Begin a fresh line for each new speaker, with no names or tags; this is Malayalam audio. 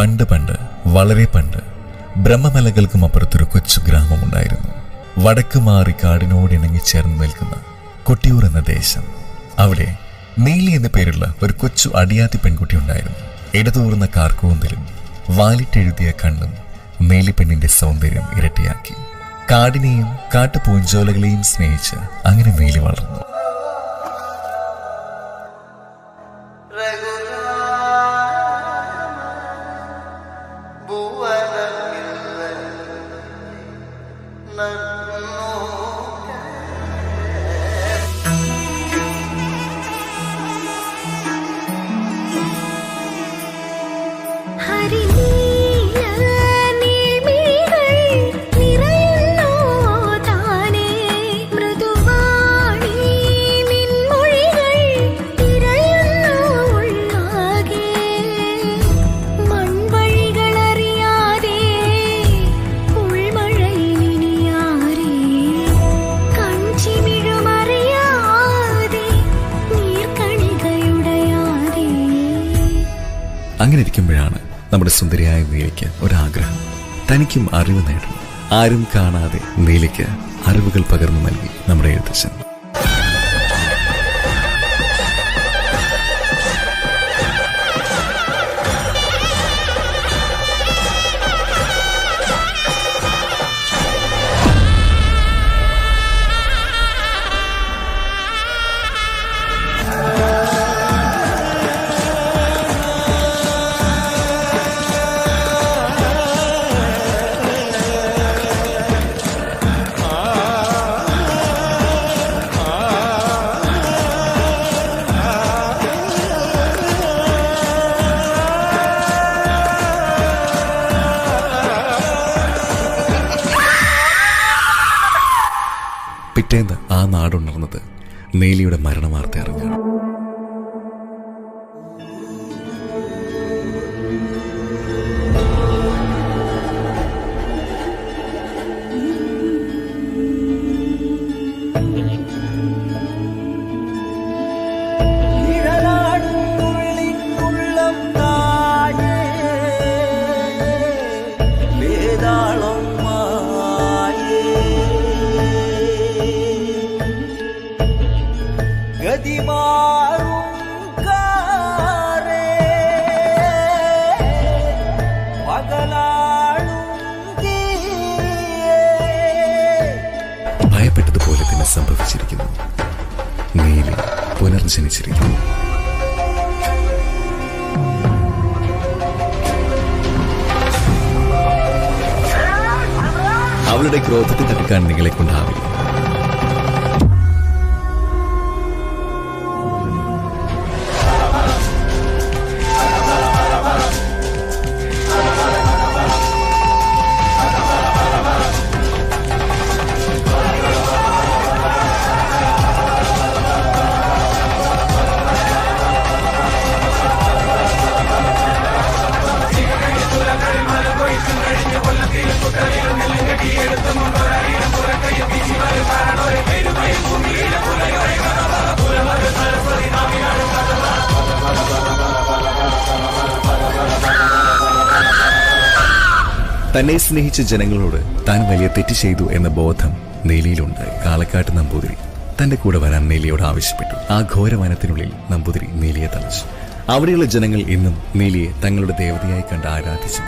പണ്ട് പണ്ട്, വളരെ പണ്ട്, ബ്രഹ്മമലകൾക്കും അപ്പുറത്തൊരു കൊച്ചു ഗ്രാമമുണ്ടായിരുന്നു. വടക്ക് മാറി കാടിനോടിണങ്ങി ചേർന്ന് നിൽക്കുന്ന കൊട്ടിയൂർ എന്ന ദേശം. അവിടെ നീലി എന്ന പേരുള്ള ഒരു കൊച്ചു അടിയാത്തി പെൺകുട്ടി ഉണ്ടായിരുന്നു. ഇടതൂർന്ന കാർക്കൂന്തലും വാലിട്ടെഴുതിയ കണ്ണും നീലിപ്പെണ്ണിന്റെ സൗന്ദര്യം ഇരട്ടിയാക്കി. കാടിനെയും കാട്ടുപൂഞ്ചോലകളെയും സ്നേഹിച്ച് അങ്ങനെ നീലി വളർന്നു. അങ്ങനെ ഇരിക്കുമ്പോഴാണ് നമ്മുടെ സുന്ദരിയായ നീലയ്ക്ക് ഒരാഗ്രഹം. തനിക്കും അറിവ് നേടണം. ആരും കാണാതെ നീലയ്ക്ക് അറിവുകൾ പകർന്നു നൽകി നമ്മുടെ എഴുത്തച്ഛൻ. പിറ്റേന്ന് ആ നാടുണർന്നത് നീലിയുടെ മരണവാർത്ത അറിഞ്ഞാണ്. ഭയപ്പെട്ടതുപോലെ തന്നെ സംഭവിച്ചിരിക്കുന്നു. നീലി പുനർജനിച്ചിരിക്കുന്നു. അവളുടെ ക്രോധത്തെ തടുക്കാൻ നിങ്ങളെ കൊണ്ടാവില്ല. തന്നെ സ്നേഹിച്ച ജനങ്ങളോട് താൻ വലിയ തെറ്റ് ചെയ്തു എന്ന ബോധം നീലിയിലുണ്ടായി. കാളക്കാട്ട് നമ്പൂതിരി തന്റെ കൂടെ വരാൻ നീലിയോട് ആവശ്യപ്പെട്ടു. ആ ഘോരവനത്തിനുള്ളിൽ നമ്പൂതിരി നീലിയെ തളച്ചു. അവിടെയുള്ള ജനങ്ങൾ ഇന്നും നീലിയെ തങ്ങളുടെ ദേവതയായി കണ്ട് ആരാധിച്ചു.